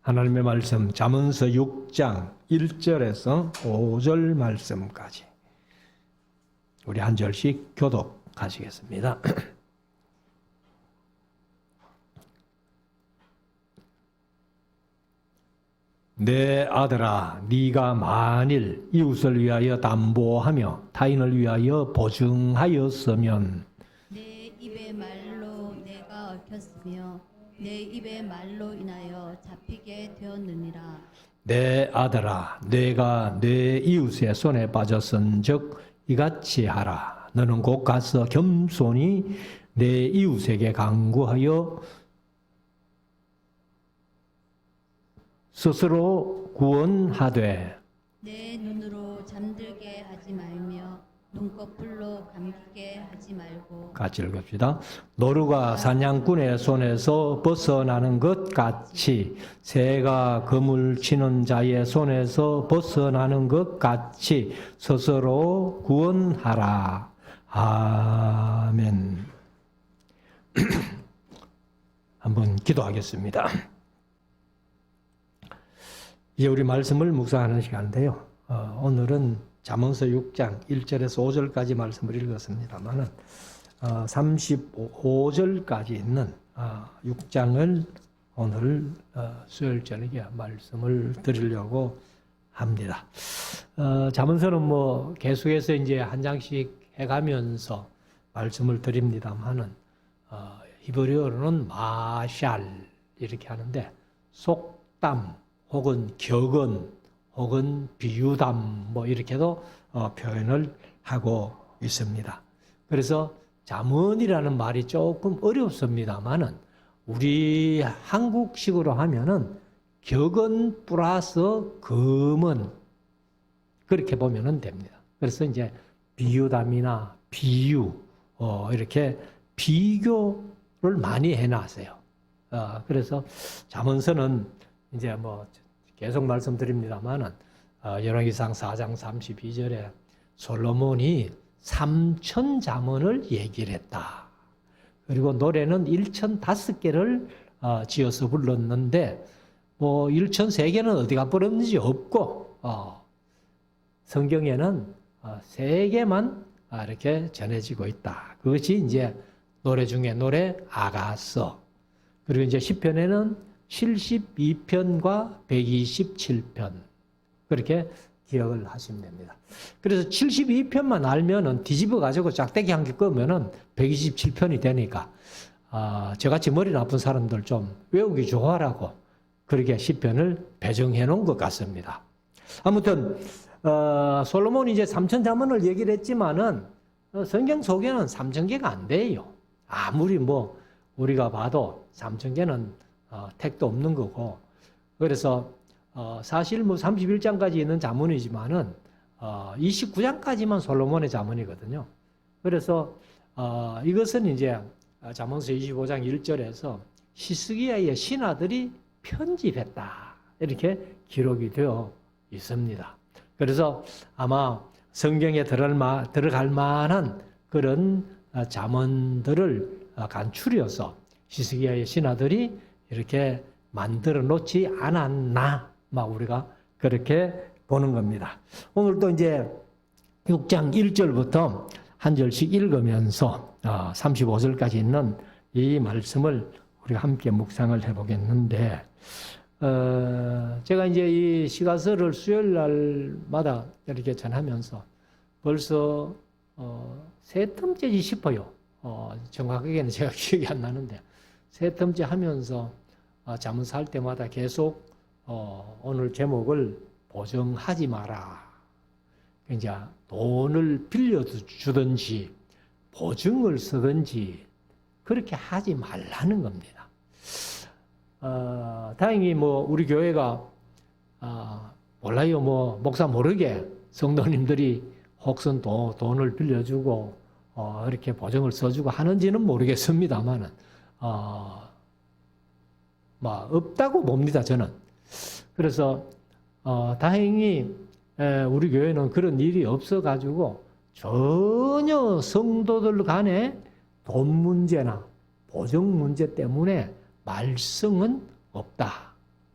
하나님의 말씀 잠언서 6장 1절에서 5절 말씀까지 우리 한 절씩 교독하시겠습니다. 내 아들아, 네가 만일 이웃을 위하여 담보하며 타인을 위하여 보증하였으면 내 입의 말로 내가 얽혔으며 내 입의 말로 인하여 잡히게 되었느니라. 내 아들아, 내가 내 이웃의 손에 빠졌은즉 이같이 하라. 너는 곧 가서 겸손히 내 이웃에게 간구하여 스스로 구원하되 내 눈으로 잠들게 하지 말며 눈꺼풀로 감기게 하지 말고. 같이 읽읍시다. 노루가 사냥꾼의 손에서 벗어나는 것 같이 새가 그물 치는 자의 손에서 벗어나는 것 같이 스스로 구원하라. 아멘. 한번 기도하겠습니다. 이제 우리 말씀을 묵상하는 시간인데요. 오늘은 잠언서 6장 1절에서 5절까지 말씀을 읽었습니다만 35절까지 있는 6장을 오늘 수요일 저녁에 말씀을 드리려고 합니다. 잠언서는 뭐 계속해서 이제 한 장씩 해가면서 말씀을 드립니다만은 히브리어로는 마샬 이렇게 하는데 속담 혹은 격언 혹은 비유담 뭐 이렇게도 표현을 하고 있습니다. 그래서 잠언이라는 말이 조금 어렵습니다만은 우리 한국식으로 하면은 격언 플러스 금언 그렇게 보면은 됩니다. 그래서 이제 비유담이나 비유 이렇게 비교를 많이 해놨어요. 그래서 잠언서는 이제 뭐 계속 말씀드립니다만은 열왕기상 4장 32절에 솔로몬이 3천 잠언을 얘기를 했다. 그리고 노래는 1005개를 지어서 불렀는데 뭐 1003개는 어디가 버렸는지 없고 성경에는 3개만 이렇게 전해지고 있다. 그것이 이제 노래 중에 노래 아가서 그리고 이제 시편에는 72편과 127편 그렇게 기억을 하시면 됩니다. 그래서 72편만 알면은 뒤집어 가지고 짝대기 한 개 끄면은 127편이 되니까 저같이 머리 나쁜 사람들 좀 외우기 좋아라고 그렇게 시편을 배정해 놓은 것 같습니다. 아무튼 솔로몬이 이제 3천 잠언을 얘기를 했지만은 성경 속에는 3천 개가 안 돼요. 아무리 뭐 우리가 봐도 3천 개는 택도 없는 거고 그래서 사실 뭐 31장까지 있는 잠언이지만은 29장까지만 솔로몬의 잠언이거든요. 그래서 이것은 이제 잠언서 25장 1절에서 히스기야의 신하들이 편집했다 이렇게 기록이 되어 있습니다. 그래서 아마 성경에 들어갈 만한 그런 잠언들을 간추려서 히스기야의 신하들이 이렇게 만들어 놓지 않았나, 막 우리가 그렇게 보는 겁니다. 오늘도 이제 6장 1절부터 한 절씩 읽으면서 35절까지 있는 이 말씀을 우리가 함께 묵상을 해보겠는데, 제가 이제 이 시가서를 수요일 날마다 이렇게 전하면서 벌써 세 텀째지 싶어요. 정확하게는 제가 기억이 안 나는데 세 텀째 하면서 잠언서 할 때마다 계속 오늘 제목을 보증하지 마라. 이제 돈을 빌려주든지 보증을 쓰든지 그렇게 하지 말라는 겁니다. 다행히 뭐 우리 교회가 몰라요. 뭐 목사 모르게 성도님들이 혹은 돈을 빌려주고 이렇게 보증을 써주고 하는지는 모르겠습니다만은 없다고 봅니다, 저는. 그래서 다행히 우리 교회는 그런 일이 없어가지고 전혀 성도들 간에 돈 문제나 보증 문제 때문에 말썽은 없다.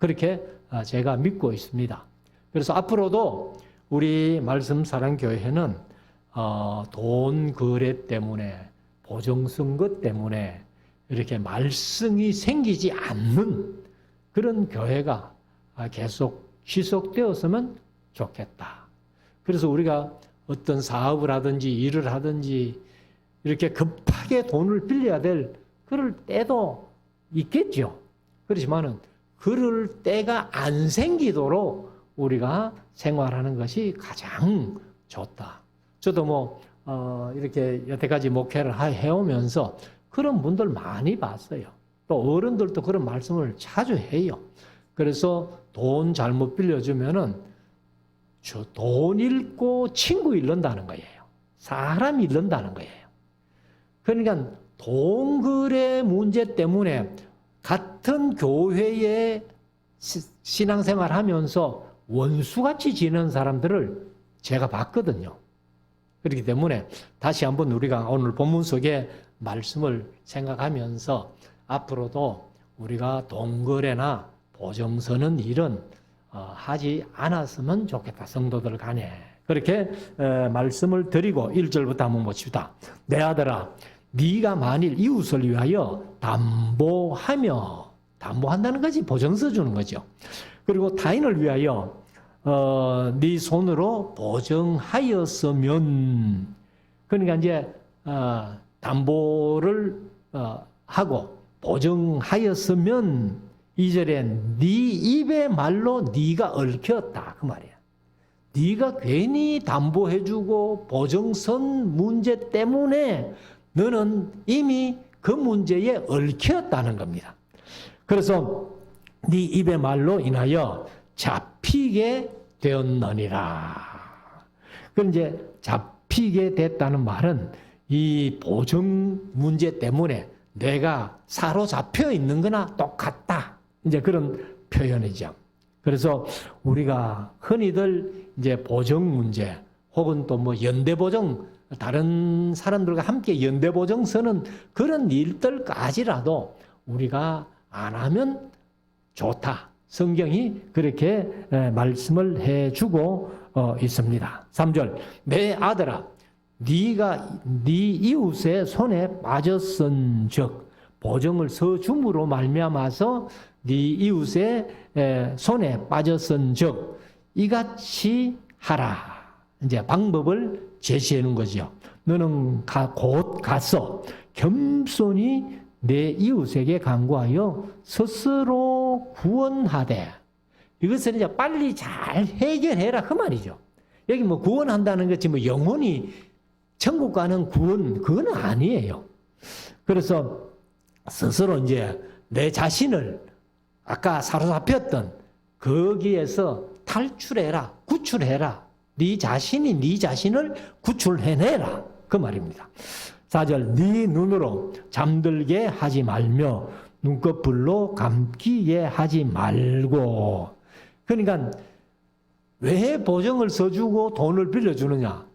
그렇게 제가 믿고 있습니다. 그래서 앞으로도 우리 말씀사랑교회는 돈 거래 때문에 보정선거 때문에 이렇게 말썽이 생기지 않는 그런 교회가 계속 지속되었으면 좋겠다. 그래서 우리가 어떤 사업을 하든지 일을 하든지 이렇게 급하게 돈을 빌려야 될 그럴 때도 있겠죠. 그렇지만은 그럴 때가 안 생기도록 우리가 생활하는 것이 가장 좋다. 저도 이렇게 여태까지 목회를 해오면서 그런 분들 많이 봤어요. 또 어른들도 그런 말씀을 자주 해요. 그래서 돈 잘못 빌려주면은 돈 잃고 친구 잃는다는 거예요. 사람 잃는다는 거예요. 그러니까 돈 거래 문제 때문에 같은 교회에 신앙생활 하면서 원수같이 지내는 사람들을 제가 봤거든요. 그렇기 때문에 다시 한번 우리가 오늘 본문 속의 말씀을 생각하면서 앞으로도 우리가 돈 거래나 보정 서는 일은 하지 않았으면 좋겠다. 성도들 간에. 그렇게 말씀을 드리고 1절부터 한번 봅시다. 내 아들아, 네가 만일 이웃을 위하여 담보한다는 것이 보증서 주는 거죠. 그리고 타인을 위하여 네 손으로 보증하였으면, 그러니까 이제 담보를 하고 보증하였으면 2절에 네 입의 말로 네가 얽혔다 그 말이야. 네가 괜히 담보해주고 보증선 문제 때문에 너는 이미 그 문제에 얽혔다는 겁니다. 그래서 네 입의 말로 인하여 잡히게 되었느니라. 그럼 이제 잡히게 됐다는 말은 이 보증 문제 때문에 내가 사로잡혀 있는 거나 똑같다. 이제 그런 표현이죠. 그래서 우리가 흔히들 이제 보증 문제 혹은 또 연대보증, 다른 사람들과 함께 연대보증 서는 그런 일들까지라도 우리가 안 하면 좋다. 성경이 그렇게 말씀을 해주고 있습니다. 3절, 내 아들아, 네가 네 이웃의 손에 빠졌은즉 보증을 서줌으로 말미암아서 네 이웃의 손에 빠졌은즉 이같이 하라. 이제 방법을 제시하는 거죠. 너는 곧 가서 겸손히 내 이웃에게 간구하여 스스로 구원하되, 이것을 이제 빨리 잘 해결해라 그 말이죠. 여기 구원한다는 것이 영혼이 천국 가는 구원, 그건 아니에요. 그래서 스스로 이제 내 자신을 아까 사로잡혔던 거기에서 탈출해라, 구출해라. 네 자신이 네 자신을 구출해내라 그 말입니다. 4절, 네 눈으로 잠들게 하지 말며 눈꺼풀로 감기게 하지 말고. 그러니까 왜 보증을 서주고 돈을 빌려주느냐?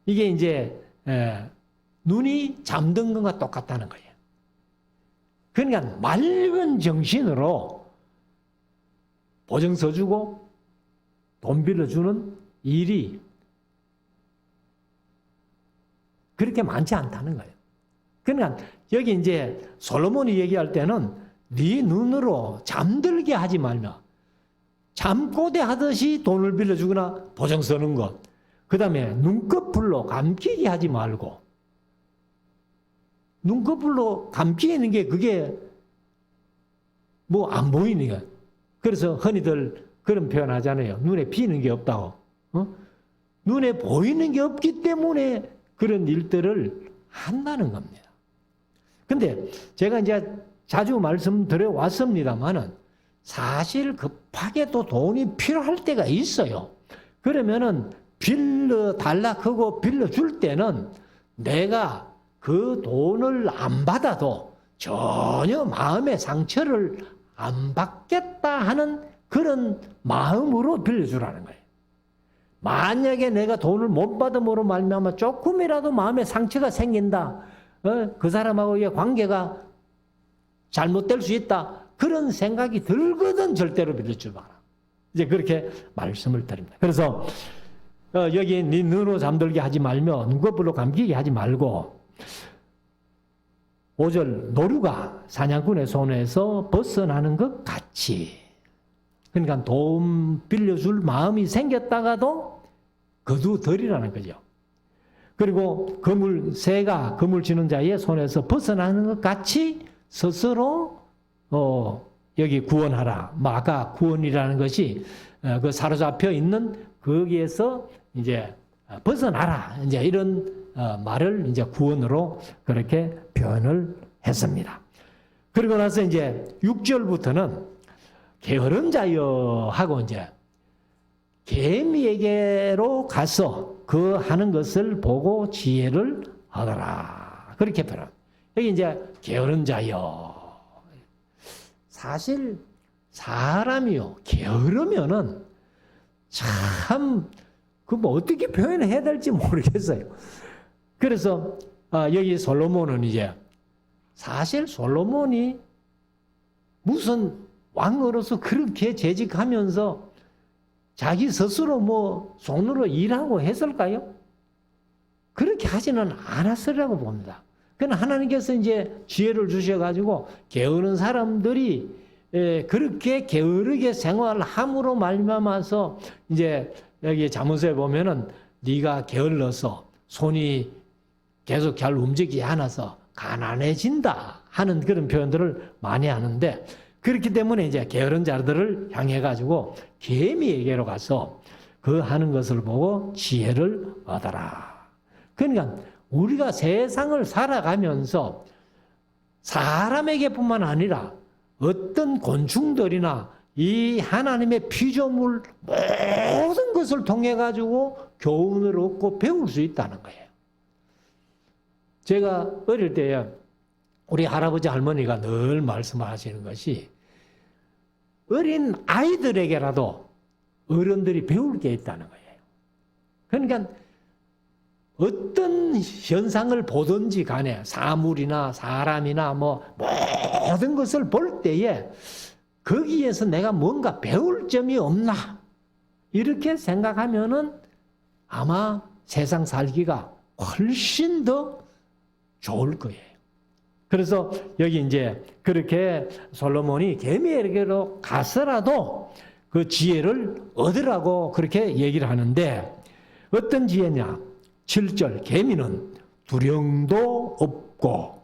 이게 이제 눈이 잠든 것과 똑같다는 거예요. 그러니까 맑은 정신으로 보증 서주고 돈 빌려주는 일이 그렇게 많지 않다는 거예요. 그러니까 여기 이제 솔로몬이 얘기할 때는 네 눈으로 잠들게 하지 말며, 잠꼬대 하듯이 돈을 빌려주거나 보증 서는 것, 그 다음에 눈꺼풀로 감기게 하지 말고. 눈꺼풀로 감기는 게 그게 안 보이는 거야. 그래서 흔히들 그런 표현 하잖아요. 눈에 비는 게 없다고. 눈에 보이는 게 없기 때문에 그런 일들을 한다는 겁니다. 근데 제가 이제 자주 말씀드려 왔습니다만은 사실 급하게 또 돈이 필요할 때가 있어요. 그러면은 빌려달라 하고 빌려줄 때는 내가 그 돈을 안 받아도 전혀 마음의 상처를 안 받겠다 하는 그런 마음으로 빌려주라는 거예요. 만약에 내가 돈을 못 받음으로 말미암아 조금이라도 마음에 상처가 생긴다, 그 사람하고의 관계가 잘못될 수 있다, 그런 생각이 들거든 절대로 믿지 마라. 이제 그렇게 말씀을 드립니다. 그래서 여기 네 눈으로 잠들게 하지 말며 눈꺼풀로 감기게 하지 말고 5절 노루가 사냥꾼의 손에서 벗어나는 것 같이. 그러니까 도움 빌려줄 마음이 생겼다가도 거두더리라는 거죠. 그리고 새가 그물 치는 자의 손에서 벗어나는 것 같이 스스로 여기 구원하라. 아까 구원이라는 것이 그 사로잡혀 있는 거기에서 이제 벗어나라. 이제 이런 말을 이제 구원으로 그렇게 표현을 했습니다. 그리고 나서 이제 6절부터는 게으른 자여 하고 이제 개미에게로 가서 그 하는 것을 보고 지혜를 얻어라. 그렇게 표현. 여기 이제 게으른 자여. 사실 사람이요 게으르면은 참 그 뭐 어떻게 표현해야 될지 모르겠어요. 그래서 여기 솔로몬은 이제 사실 솔로몬이 무슨 왕으로서 그렇게 재직하면서 자기 스스로 뭐 손으로 일하고 했을까요? 그렇게 하지는 않았으라고 봅니다. 그러나 하나님께서 이제 지혜를 주셔가지고 게으른 사람들이 그렇게 게으르게 생활함으로 말미암아서 이제 여기 잠언서에 보면은 네가 게을러서 손이 계속 잘 움직이지 않아서 가난해진다 하는 그런 표현들을 많이 하는데 그렇기 때문에 이제 게으른 자들을 향해 가지고 개미에게로 가서 그 하는 것을 보고 지혜를 얻어라. 그러니까 우리가 세상을 살아가면서 사람에게뿐만 아니라 어떤 곤충들이나 이 하나님의 피조물 모든 것을 통해 가지고 교훈을 얻고 배울 수 있다는 거예요. 제가 어릴 때에 우리 할아버지 할머니가 늘 말씀하시는 것이 어린 아이들에게라도 어른들이 배울 게 있다는 거예요. 그러니까 어떤 현상을 보든지 간에 사물이나 사람이나 뭐 모든 것을 볼 때에 거기에서 내가 뭔가 배울 점이 없나 이렇게 생각하면은 아마 세상 살기가 훨씬 더 좋을 거예요. 그래서 여기 이제 그렇게 솔로몬이 개미에게로 가서라도 그 지혜를 얻으라고 그렇게 얘기를 하는데 어떤 지혜냐? 7절 개미는 두령도 없고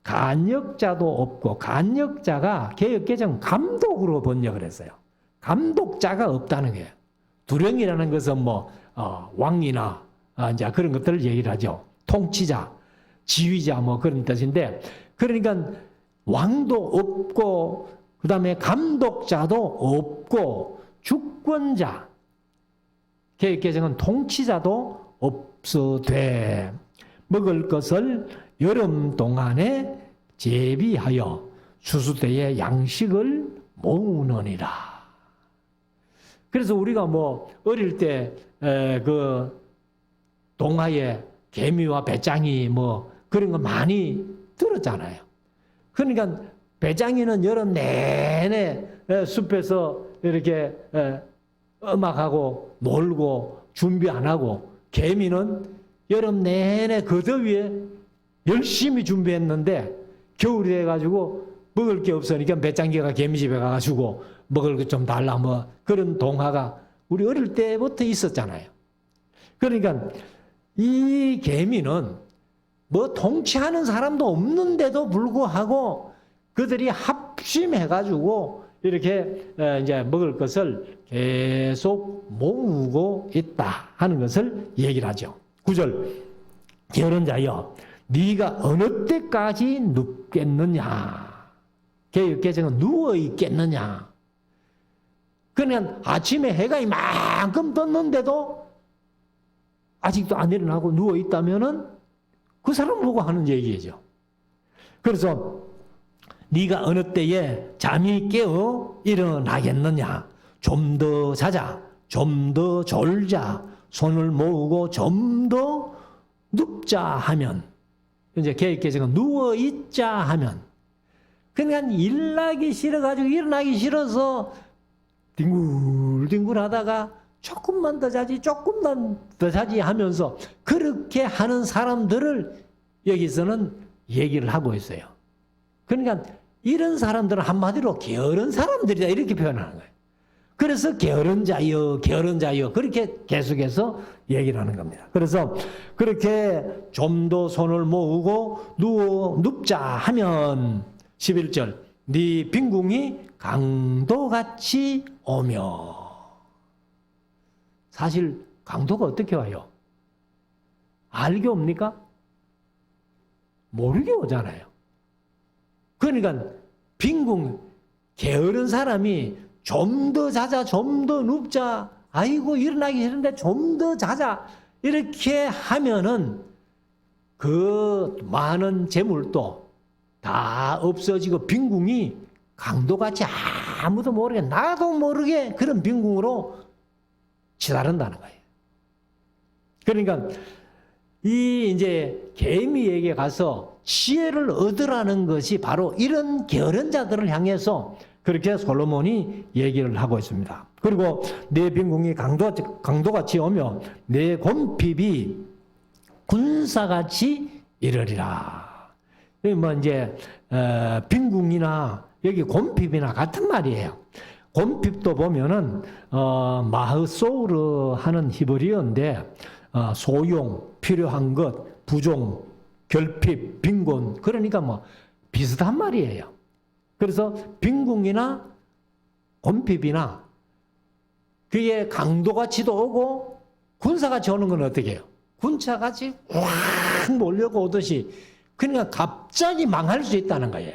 간역자도 없고 간역자가 개역개정 감독으로 번역을 했어요. 감독자가 없다는 거예요. 두령이라는 것은 뭐 왕이나 이제 그런 것들을 얘기를 하죠. 통치자, 지휘자 뭐 그런 뜻인데 그러니까 왕도 없고 그다음에 감독자도 없고 주권자 개역개정은 통치자도 없어돼 먹을 것을 여름 동안에 재비하여 추수 때에 양식을 모으느니라. 그래서 우리가 뭐 어릴 때 그 동화에 개미와 배짱이 뭐 그런 거 많이 들었잖아요. 그러니까 배짱이는 여름 내내 숲에서 이렇게 음악하고 놀고 준비 안 하고 개미는 여름 내내 그 더위에 열심히 준비했는데 겨울이 돼가지고 먹을 게 없으니까 배짱이가 개미집에 가가지고 먹을 것 좀 달라 뭐 그런 동화가 우리 어릴 때부터 있었잖아요. 그러니까 이 개미는 뭐 통치하는 사람도 없는데도 불구하고 그들이 합심해가지고 이렇게 이제 먹을 것을 계속 모으고 있다 하는 것을 얘기를 하죠. 9절 게으른 자여 네가 어느 때까지 눕겠느냐. 개역개정은 누워 있겠느냐. 그냥 아침에 해가 이만큼 떴는데도 아직도 안 일어나고 누워 있다면은 그 사람 보고 하는 얘기죠. 그래서 네가 어느 때에 잠이 깨어 일어나겠느냐. 좀 더 자자. 좀 더 졸자. 손을 모으고 좀 더 눕자 하면 이제 개역개정은 누워 있자 하면 그러니까 일나기 싫어가지고 일어나기 싫어서 뒹굴뒹굴 하다가 조금만 더 자지, 조금만 더 자지 하면서 그렇게 하는 사람들을 여기서는 얘기를 하고 있어요. 그러니까 이런 사람들은 한마디로 게으른 사람들이다 이렇게 표현하는 거예요. 그래서 게으른 자여, 게으른 자여 그렇게 계속해서 얘기를 하는 겁니다. 그래서 그렇게 좀 더 손을 모으고 눕자 하면 11절 네 빈궁이 강도같이 오며 사실 강도가 어떻게 와요? 알게 옵니까? 모르게 오잖아요. 그러니까 빈궁 게으른 사람이 좀 더 자자, 좀 더 눕자, 아이고 일어나기 싫은데 좀 더 자자 이렇게 하면은 그 많은 재물도 다 없어지고 빈궁이 강도같이 아무도 모르게 나도 모르게 그런 빈궁으로 치달은다는 거예요. 그러니까 이 이제 개미에게 가서 지혜를 얻으라는 것이 바로 이런 게으른 자들을 향해서 그렇게 솔로몬이 얘기를 하고 있습니다. 그리고 내 빈궁이 강도같이 오며 내 곰핍이 군사같이 이르리라. 여기 뭐 이제 빈궁이나 여기 곰핍이나 같은 말이에요. 곰핍도 보면은 마흐소우르 하는 히브리어인데 소용, 필요한 것, 부종, 결핍, 빈곤 그러니까 뭐 비슷한 말이에요. 그래서 빈궁이나 곰핍이나 그게 강도같이도 오고 군사같이 오는 건 어떻게 해요? 군차같이 확 몰려고 오듯이 그러니까 갑자기 망할 수 있다는 거예요.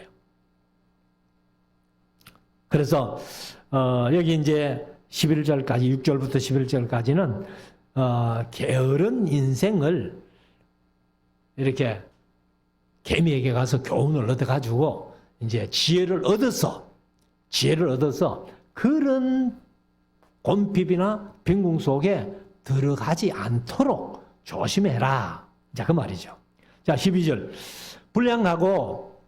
그래서 여기 이제 11절까지 6절부터 11절까지는 게으른 인생을 이렇게 개미에게 가서 교훈을 얻어가지고 이제 지혜를 얻어서 그런 곰핍이나 빈궁 속에 들어가지 않도록 조심해라. 자, 그 말이죠. 자, 12절. 불량하고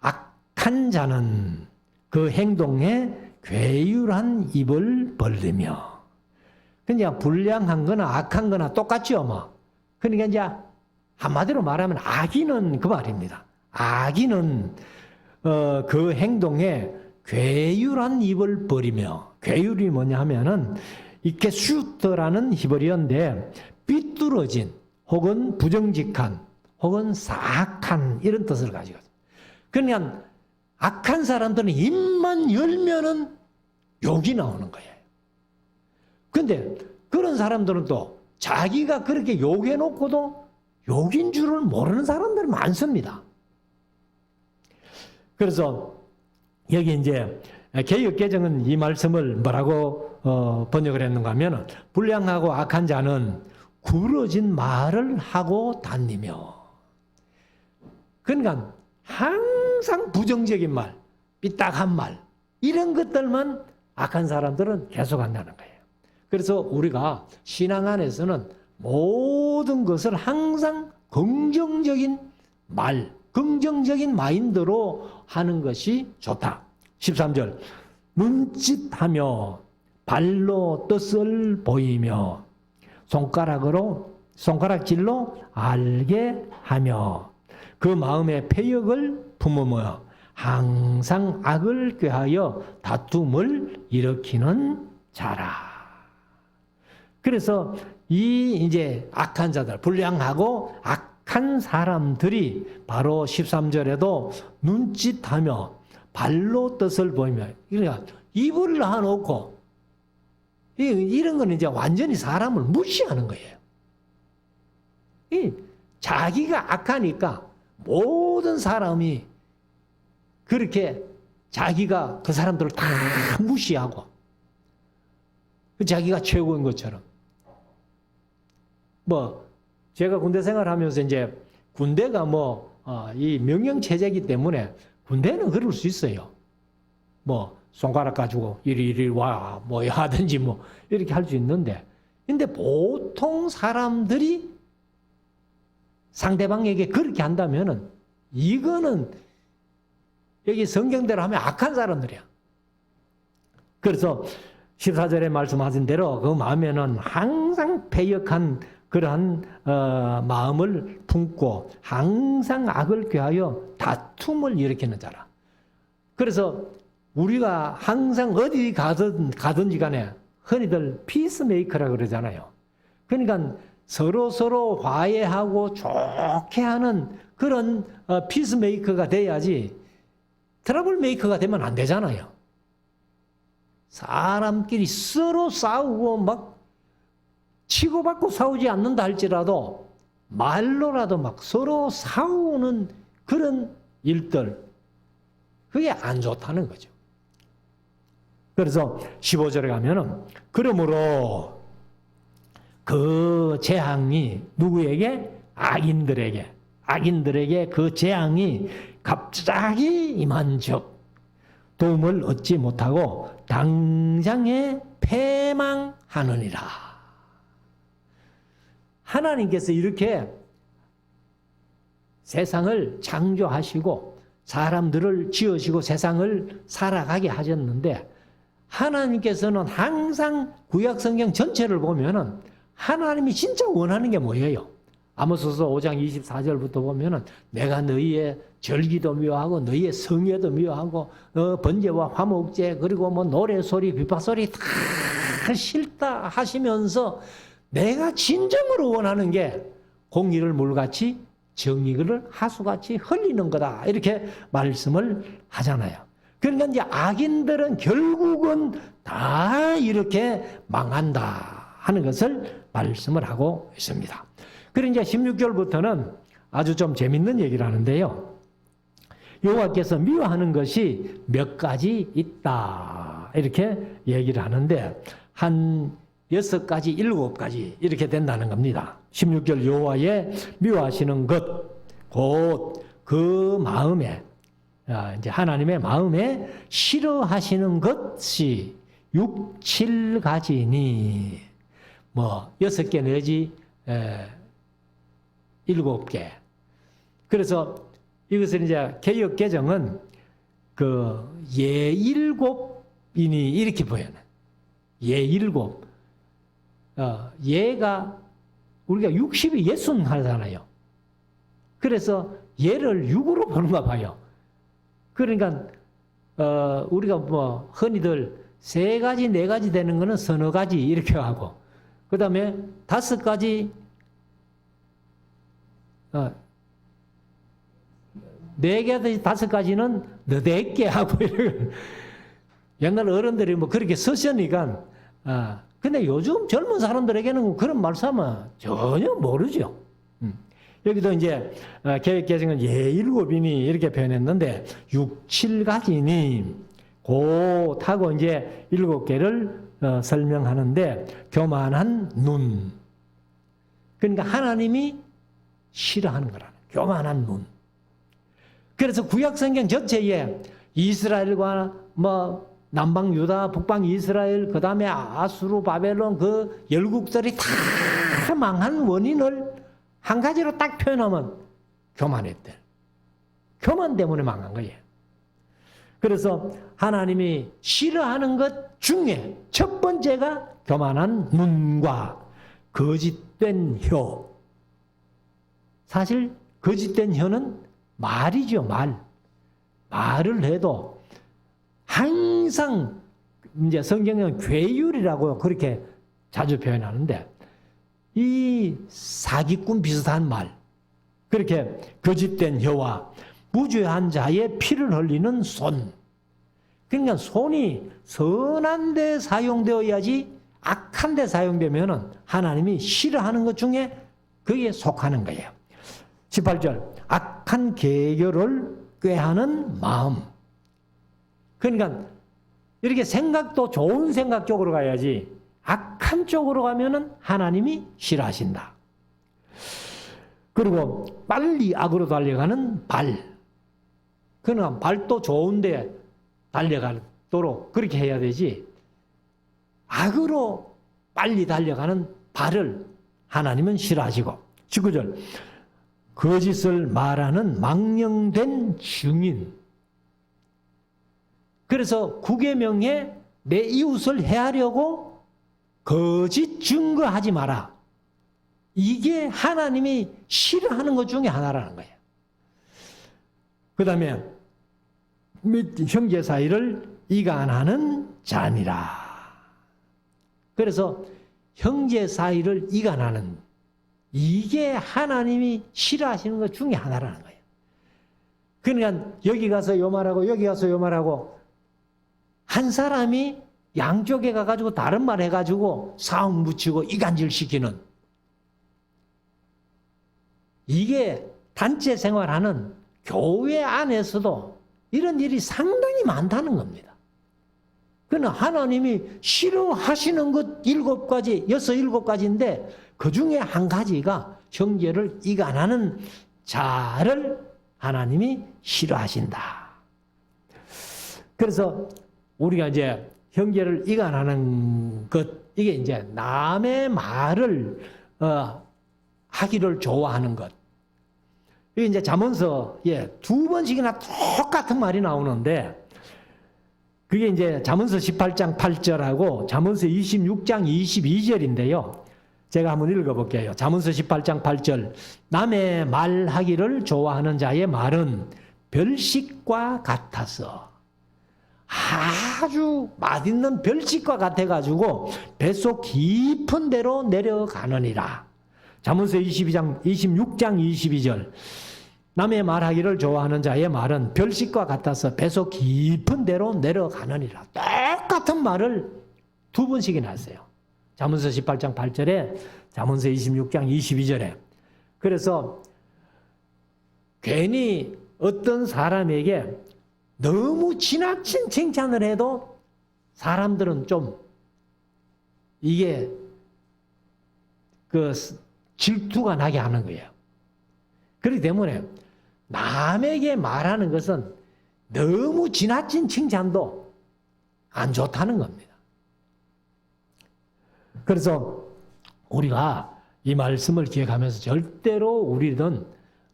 악한 자는 그 행동에 괴율한 입을 벌리며. 그냥 불량한 거나 악한 거나 똑같죠, 뭐. 그러니까 이제 한마디로 말하면 악인은 그 말입니다. 악인은 그 행동에 괴율한 입을 벌이며, 괴율이 뭐냐 하면은 이렇게 슈터라는 히브리어인데 삐뚤어진 혹은 부정직한 혹은 사악한 이런 뜻을 가지고 있어요. 그러니까 악한 사람들은 입만 열면은 욕이 나오는 거예요. 근데 그런 사람들은 또 자기가 그렇게 욕해놓고도 욕인 줄을 모르는 사람들이 많습니다. 그래서 여기 이제 개역개정은 이 말씀을 뭐라고 번역을 했는가 하면 불량하고 악한 자는 굴어진 말을 하고 다니며. 그러니까 항상 부정적인 말, 삐딱한 말 이런 것들만 악한 사람들은 계속 한다는 거예요. 그래서 우리가 신앙 안에서는 모든 것을 항상 긍정적인 말, 긍정적인 마인드로 하는 것이 좋다. 13절 눈짓하며 발로 뜻을 보이며 손가락질로 알게 하며 그 마음의 패역을 품으며 항상 악을 꾀하여 다툼을 일으키는 자라. 그래서 이 이제 악한 자들, 불량하고 악한 사람들이 바로 13절에도 눈짓하며 발로 뜻을 보이며, 그러니까 입을 놔놓고 이런 거는 이제 완전히 사람을 무시하는 거예요. 자기가 악하니까 모든 사람이 그렇게 자기가 그 사람들을 다 무시하고 자기가 최고인 것처럼. 뭐 제가 군대 생활하면서 이제 군대가 이 명령 체제이기 때문에 군대는 그럴 수 있어요. 뭐 손가락 가지고 이리 와 뭐 하든지 뭐 이렇게 할 수 있는데, 근데 보통 사람들이 상대방에게 그렇게 한다면은 이거는 여기 성경대로 하면 악한 사람들이야. 그래서 14절에 말씀하신 대로 그 마음에는 항상 패역한 그러한 마음을 품고 항상 악을 꾀하여 다툼을 일으키는 자라. 그래서 우리가 항상 어디 가든지 간에 흔히들 피스메이커라고 그러잖아요. 그러니까 서로 화해하고 좋게 하는 그런 피스메이커가 돼야지 트러블 메이커가 되면 안 되잖아요. 사람끼리 서로 싸우고 막 치고받고 싸우지 않는다 할지라도 말로라도 막 서로 싸우는 그런 일들, 그게 안 좋다는 거죠. 그래서 15절에 가면은 그러므로 그 재앙이 누구에게? 악인들에게 그 재앙이 갑자기 임한즉 도움을 얻지 못하고 당장에 패망하느니라. 하나님께서 이렇게 세상을 창조하시고 사람들을 지으시고 세상을 살아가게 하셨는데, 하나님께서는 항상 구약성경 전체를 보면은 하나님이 진짜 원하는 게 뭐예요? 아모스서 5장 24절부터 보면은 내가 너희의 절기도 미워하고 너희의 성회도 미워하고 번제와 화목제 그리고 뭐 노래소리 비파소리 다 싫다 하시면서 내가 진정으로 원하는 게 공의를 물같이 정의를 하수같이 흘리는 거다, 이렇게 말씀을 하잖아요. 그러니까 이제 악인들은 결국은 다 이렇게 망한다 하는 것을 말씀을 하고 있습니다. 그리고 이제 16절부터는 아주 좀 재밌는 얘기를 하는데요. 여호와께서 미워하는 것이 몇 가지 있다, 이렇게 얘기를 하는데 한 6가지, 7가지 이렇게 된다는 겁니다. 16절 여호와의 미워하시는 것, 곧 그 마음에, 이제 하나님의 마음에 싫어하시는 것이 6, 7가지니 뭐 6개 내지 7개. 그래서 이것을 이제 개역 개정은 그 예일곱이니 이렇게 보여요. 예일곱. 예가 우리가 60이 예순 하잖아요. 그래서 예를 6으로 보는가 봐요. 그러니까 우리가 뭐 흔히들 3가지, 4가지 되는 거는 서너 가지 이렇게 하고, 그 다음에 5가지, 4개, 5가지는 너댓 개 하고 이렇게. 옛날 어른들이 뭐 그렇게 쓰시니까. 근데 요즘 젊은 사람들에게는 그런 말씀은 전혀 모르죠. 여기도 이제 계획 개정은 예일곱이니 이렇게 표현했는데 6, 7가지니 곧하고 이제 7개를 설명하는데 교만한 눈. 그러니까 하나님이 싫어하는 거라는 교만한 눈. 그래서 구약성경 전체에 이스라엘과 뭐 남방 유다, 북방 이스라엘, 그 다음에 아수르, 바벨론 그 열국들이 다 망한 원인을 한 가지로 딱 표현하면 교만했대. 교만 때문에 망한 거예요. 그래서 하나님이 싫어하는 것 중에 첫 번째가 교만한 눈과 거짓된 혀. 사실 거짓된 혀는 말이죠, 말. 말을 해도 항상 이제 성경은 괴율이라고 그렇게 자주 표현하는데, 이 사기꾼 비슷한 말, 그렇게 거짓된 혀와 무죄한 자의 피를 흘리는 손. 그러니까 손이 선한 데 사용되어야지 악한 데 사용되면은 하나님이 싫어하는 것 중에 그게 속하는 거예요. 18절, 악한 계교를 꾀하는 마음. 그러니까 이렇게 생각도 좋은 생각 쪽으로 가야지 악한 쪽으로 가면은 하나님이 싫어하신다. 그리고 빨리 악으로 달려가는 발. 그러나 발도 좋은데 달려가도록 그렇게 해야 되지, 악으로 빨리 달려가는 발을 하나님은 싫어하시고. 19절, 거짓을 말하는 망령된 증인. 그래서 구계명에 내 이웃을 해하려고 거짓 증거하지 마라. 이게 하나님이 싫어하는 것 중에 하나라는 거예요. 그 다음에 및 형제 사이를 이간하는 자니라. 그래서 형제 사이를 이간하는, 이게 하나님이 싫어하시는 것 중에 하나라는 거예요. 그러니까 여기 가서 요 말하고 여기 가서 요 말하고, 한 사람이 양쪽에 가가지고 다른 말 해가지고 싸움 붙이고 이간질 시키는, 이게 단체 생활하는 교회 안에서도 이런 일이 상당히 많다는 겁니다. 그러나 하나님이 싫어하시는 것 7가지, 7가지인데 그 중에 한 가지가 형제를 이간하는 자를 하나님이 싫어하신다. 그래서 우리가 이제 형제를 이간하는 것, 이게 이제 남의 말을 하기를 좋아하는 것. 이게 이제 잠언서에 2번씩이나 똑같은 말이 나오는데, 그게 이제 잠언서 18장 8절하고 잠언서 26장 22절인데요. 제가 한번 읽어볼게요. 잠언서 18장 8절. 남의 말하기를 좋아하는 자의 말은 별식과 같아서, 아주 맛있는 별식과 같아가지고 뱃속 깊은 데로 내려가느니라. 잠언서 26장 22절. 남의 말하기를 좋아하는 자의 말은 별식과 같아서 뱃속 깊은 데로 내려가느니라. 똑같은 말을 2번씩이나 했어요. 잠언서 18장 8절에, 잠언서 26장 22절에. 그래서 괜히 어떤 사람에게 너무 지나친 칭찬을 해도 사람들은 좀 이게 질투가 나게 하는 거예요. 그렇기 때문에 남에게 말하는 것은 너무 지나친 칭찬도 안 좋다는 겁니다. 그래서 우리가 이 말씀을 기억하면서 절대로 우리는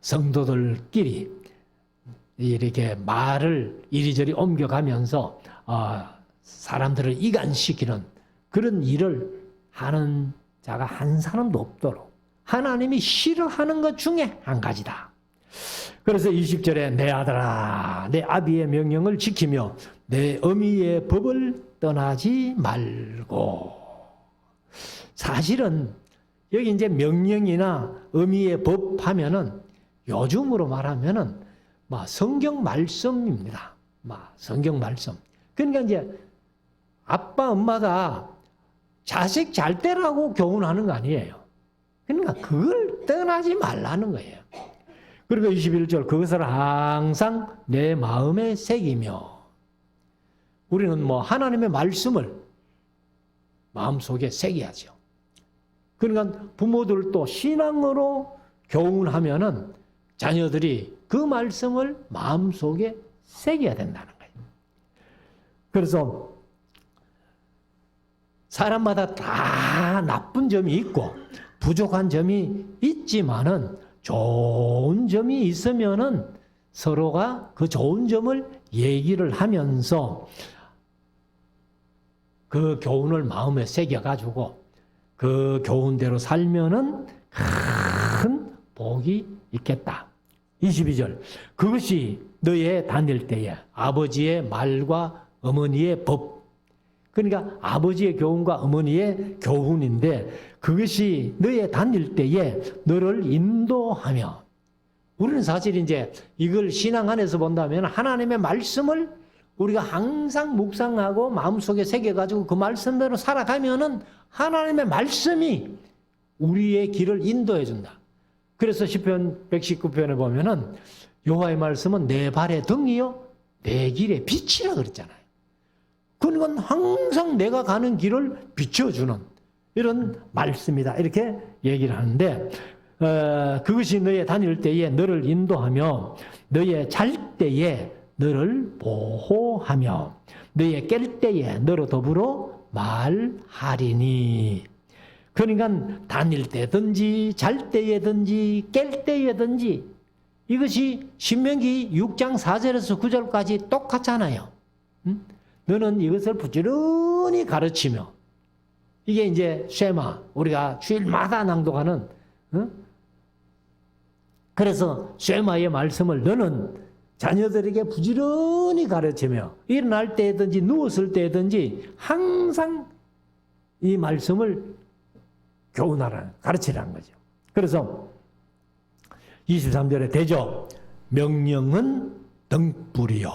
성도들끼리 이렇게 말을 이리저리 옮겨가면서 사람들을 이간시키는 그런 일을 하는 자가 한 사람도 없도록 하나님이 싫어하는 것 중에 한 가지다. 그래서 20절에 내 아들아 내 아비의 명령을 지키며 내 어미의 법을 떠나지 말고. 사실은 여기 이제 명령이나 어미의 법 하면은 요즘으로 말하면은 성경 말씀입니다. 성경 말씀. 그러니까 이제 아빠 엄마가 자식 잘 되라고 교훈하는 거 아니에요. 그러니까 그걸 떠나지 말라는 거예요. 그리고 21절 그것을 항상 내 마음에 새기며. 우리는 하나님의 말씀을 마음속에 새겨야죠. 그러니까 부모들도 신앙으로 교훈하면은 자녀들이 그 말씀을 마음속에 새겨야 된다는 거예요. 그래서 사람마다 다 나쁜 점이 있고 부족한 점이 있지만은 좋은 점이 있으면은 서로가 그 좋은 점을 얘기를 하면서 그 교훈을 마음에 새겨가지고 그 교훈대로 살면은 큰 복이 있겠다. 22절 그것이 너의 다닐 때에 아버지의 말과 어머니의 법. 그러니까 아버지의 교훈과 어머니의 교훈인데 그것이 너의 다닐 때에 너를 인도하며. 우리는 사실 이제 이걸 신앙 안에서 본다면 하나님의 말씀을 우리가 항상 묵상하고 마음속에 새겨가지고 그 말씀대로 살아가면은 하나님의 말씀이 우리의 길을 인도해 준다. 그래서 시편 119편에 보면은 여호와의 말씀은 내 발의 등이요 내 길의 빛이라 그랬잖아요. 그건 항상 내가 가는 길을 비춰주는 이런 말씀이다. 이렇게 얘기를 하는데 그것이 너의 다닐 때에 너를 인도하며 너의 잘 때에 너를 보호하며 너의 깰 때에 너로 더불어 말하리니. 그러니까 다닐 때든지 잘 때에든지 깰 때에든지 이것이 신명기 6장 4절에서 9절까지 똑같잖아요. 너는 이것을 부지런히 가르치며, 이게 이제 쉐마, 우리가 주일마다 낭독하는, 그래서 쉐마의 말씀을 너는 자녀들에게 부지런히 가르치며 일어날 때든지 누웠을 때든지 항상 이 말씀을 교훈하라, 가르치라는 거죠. 그래서 23절에 대저 명령은 등불이요.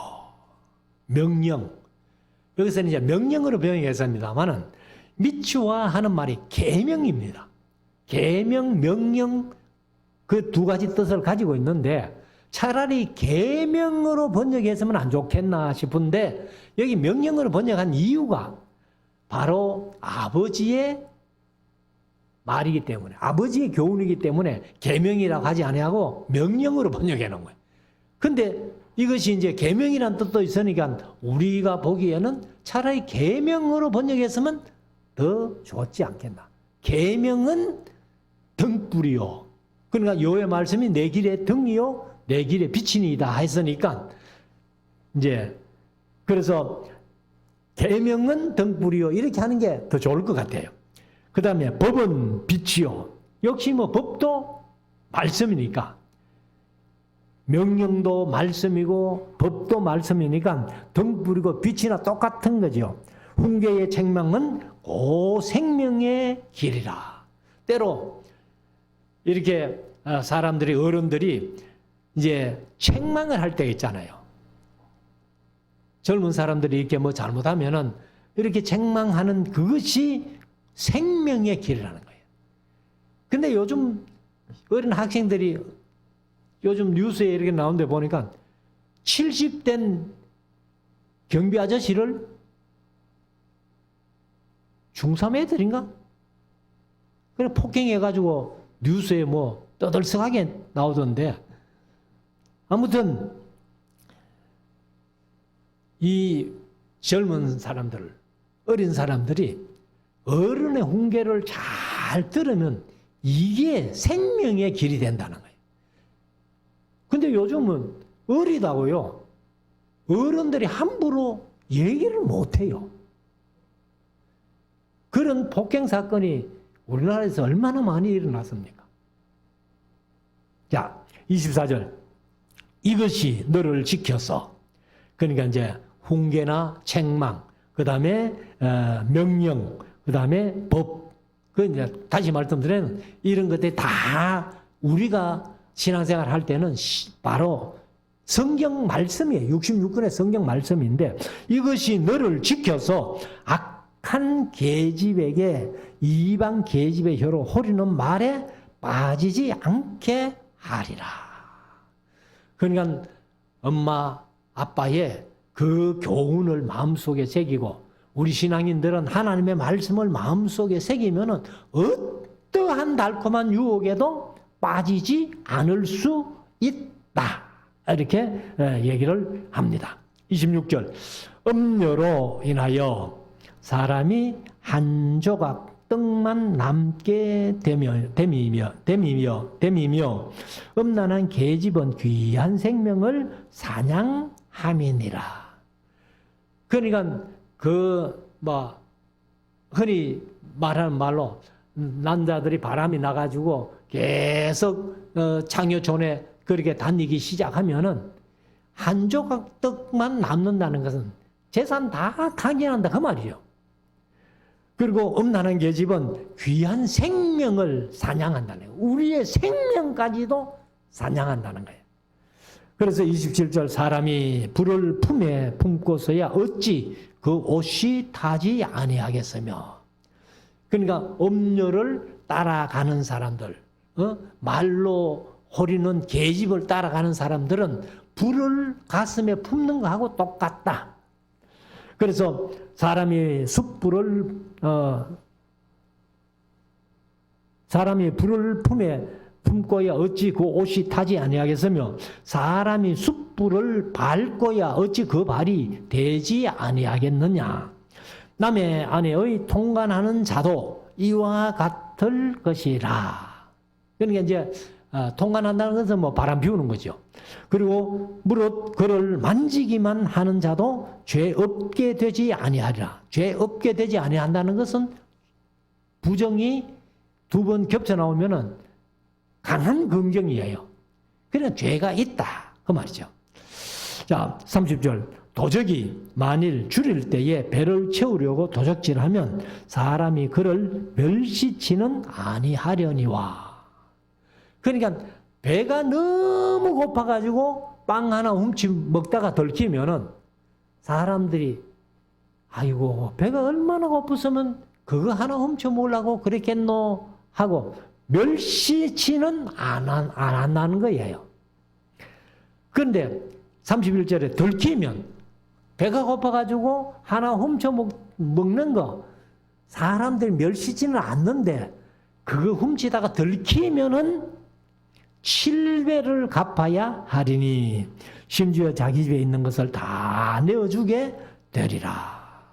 명령. 여기서는 이제 명령으로 번역했습니다만은 미추와 하는 말이 계명입니다. 계명, 명령 그 두 가지 뜻을 가지고 있는데 차라리 계명으로 번역했으면 안 좋겠나 싶은데 여기 명령으로 번역한 이유가 바로 아버지의 말이기 때문에, 아버지의 교훈이기 때문에 계명이라고 하지 아니하고 명령으로 번역해 놓은 거예요. 근데 이것이 이제 계명이라는 뜻도 있으니까 우리가 보기에는 차라리 계명으로 번역했으면 더 좋지 않겠나. 계명은 등불이요. 그러니까 여호와의 말씀이 내 길의 등이요 내 길의 빛이니이다 했으니까 이제 그래서 계명은 등불이요 이렇게 하는 게 더 좋을 것 같아요. 그 다음에 법은 빛이요. 역시 뭐 법도 말씀이니까 명령도 말씀이고 법도 말씀이니까 등불이고 빛이나 똑같은 거죠. 훈계의 책망은 고 생명의 길이라. 때로 이렇게 사람들이 어른들이 이제 책망을 할 때가 있잖아요. 젊은 사람들이 이렇게 뭐 잘못하면은 이렇게 책망하는 그것이 생명의 길이라는 거예요. 근데 요즘 어린 학생들이 요즘 뉴스에 이렇게 나온 데 보니까 70된 경비 아저씨를 중3 애들인가? 그래 폭행해가지고 뉴스에 뭐 떠들썩하게 나오던데 아무튼 이 젊은 사람들, 어린 사람들이 어른의 훈계를 잘 들으면 이게 생명의 길이 된다는 거예요. 근데 요즘은 어리다고요. 어른들이 함부로 얘기를 못해요. 그런 폭행 사건이 우리나라에서 얼마나 많이 일어났습니까? 자, 24절. 이것이 너를 지켜서, 그러니까 이제 훈계나 책망, 그 다음에 명령, 그 다음에 법, 그 이제 다시 말씀드리면 이런 것들이 다 우리가 신앙생활 할 때는 바로 성경 말씀이에요. 66권의 성경 말씀인데 이것이 너를 지켜서 악한 계집에게 이방 계집의 혀로 호리는 말에 빠지지 않게 하리라. 그러니까 엄마 아빠의 그 교훈을 마음속에 새기고 우리 신앙인들은 하나님의 말씀을 마음속에 새기면은 어떠한 달콤한 유혹에도 빠지지 않을 수 있다. 이렇게 얘기를 합니다. 26절. 음료로 인하여 사람이 한 조각 떡만 남게 됨이며 음란한 계집은 귀한 생명을 사냥함이니라. 그러니까 흔히 말하는 말로 남자들이 바람이 나가지고 계속 창녀촌에 그렇게 다니기 시작하면은 한 조각 떡만 남는다는 것은 재산 다 강연한다 그 말이죠. 그리고 음란한 계집은 귀한 생명을 사냥한다는 거예요. 우리의 생명까지도 사냥한다는 거예요. 그래서 27절 사람이 불을 품에 품고서야 어찌 그 옷이 타지 아니하겠으며. 그러니까 음료를 따라가는 사람들, 말로 호리는 계집을 따라가는 사람들은 불을 가슴에 품는 거하고 똑같다. 그래서 사람이 불을 품에 품고야 어찌 그 옷이 타지 아니하겠으며 사람이 숯불을 밟고야 어찌 그 발이 되지 아니하겠느냐. 남의 아내의 통관하는 자도 이와 같을 것이라. 그러니까 이제 통관한다는 것은 뭐 바람 피우는 거죠. 그리고 무릇 그를 만지기만 하는 자도 죄 없게 되지 아니하리라. 죄 없게 되지 아니한다는 것은 부정이 두 번 겹쳐 나오면은 강한 긍정이에요. 그러니까 죄가 있다 그 말이죠. 자, 30절. 도적이 만일 줄일 때에 배를 채우려고 도적질하면 사람이 그를 멸시치는 아니하려니와. 그러니까 배가 너무 고파가지고 빵 하나 훔치 먹다가 덜키면은 사람들이 아이고 배가 얼마나 고팠으면 그거 하나 훔쳐 먹으려고 그랬겠노 하고 멸시치는 안 한다는 거예요. 그런데 31절에 들키면 배가 고파가지고 하나 훔쳐 먹는 거 사람들 멸시치는 않는데 그거 훔치다가 들키면은 7배를 갚아야 하리니 심지어 자기 집에 있는 것을 다 내어주게 되리라.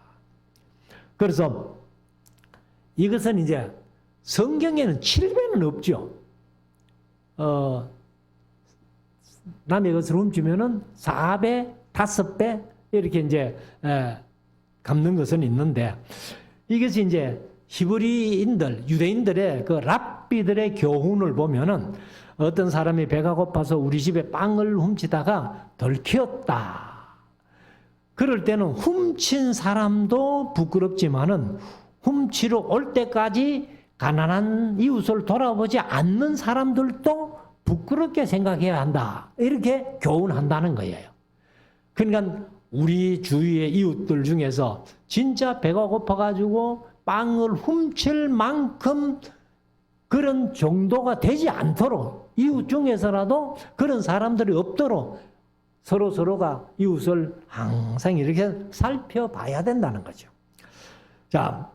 그래서 이것은 이제 성경에는 7배는 없죠. 남의 것을 훔치면은 4배, 5배 이렇게 이제 갚는 것은 있는데 이것이 이제 히브리인들, 유대인들의 그 랍비들의 교훈을 보면은 어떤 사람이 배가 고파서 우리 집에 빵을 훔치다가 덜키었다. 그럴 때는 훔친 사람도 부끄럽지만은 훔치러 올 때까지 가난한 이웃을 돌아보지 않는 사람들도 부끄럽게 생각해야 한다. 이렇게 교훈한다는 거예요. 그러니까 우리 주위의 이웃들 중에서 진짜 배가 고파가지고 빵을 훔칠 만큼 그런 정도가 되지 않도록 이웃 중에서라도 그런 사람들이 없도록 서로가 이웃을 항상 이렇게 살펴봐야 된다는 거죠. 자,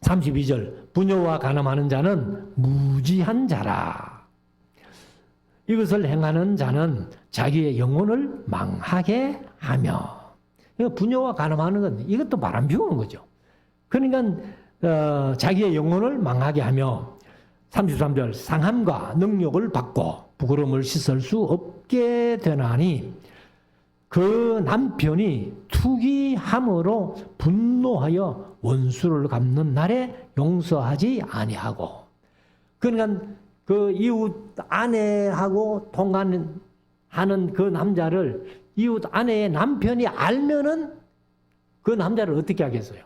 32절. 부녀와 간음하는 자는 무지한 자라. 이것을 행하는 자는 자기의 영혼을 망하게 하며. 부녀와 간음하는 건 이것도 바람 피우는 거죠. 그러니까 자기의 영혼을 망하게 하며 33절. 상함과 능욕을 받고 부끄러움을 씻을 수 없게 되나니 그 남편이 투기함으로 분노하여 원수를 갚는 날에 용서하지 아니하고. 그러니까 그 이웃 아내하고 통관하는 그 남자를 이웃 아내의 남편이 알면은 그 남자를 어떻게 하겠어요?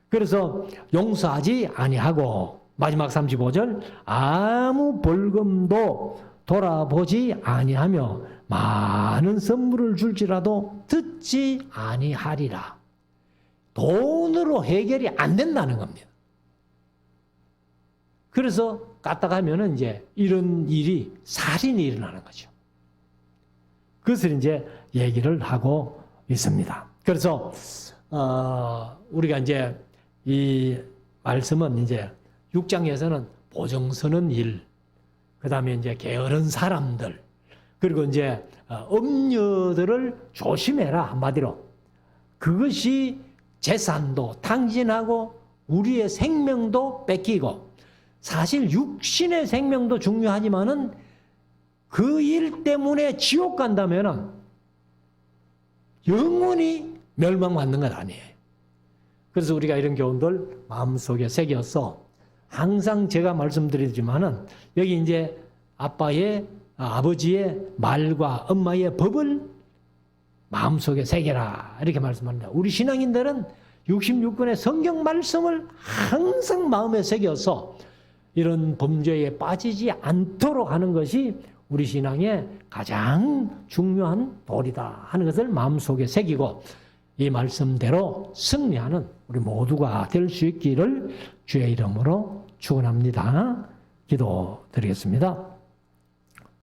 그래서 용서하지 아니하고 마지막 35절. 아무 벌금도 돌아보지 아니하며 많은 선물을 줄지라도 듣지 아니하리라. 돈으로 해결이 안 된다는 겁니다. 그래서 까딱하면은 이제 이런 일이 살인이 일어나는 거죠. 그것을 이제 얘기를 하고 있습니다. 그래서 우리가 이제 이 말씀은 이제 6장에서는 보증 서는 일, 그 다음에 이제 게으른 사람들, 그리고 이제 음녀들을 조심해라 한마디로. 그것이 재산도 탕진하고 우리의 생명도 뺏기고 사실 육신의 생명도 중요하지만은 그 일 때문에 지옥 간다면은 영원히 멸망받는 건 아니에요. 그래서 우리가 이런 교훈들 마음속에 새겨서 항상 제가 말씀드리지만은 여기 이제 아버지의 말과 엄마의 법을 마음속에 새겨라 이렇게 말씀합니다. 우리 신앙인들은 66권의 성경 말씀을 항상 마음에 새겨서 이런 범죄에 빠지지 않도록 하는 것이 우리 신앙의 가장 중요한 도리다 하는 것을 마음속에 새기고 이 말씀대로 승리하는 우리 모두가 될 수 있기를 주의 이름으로 축원합니다. 기도드리겠습니다.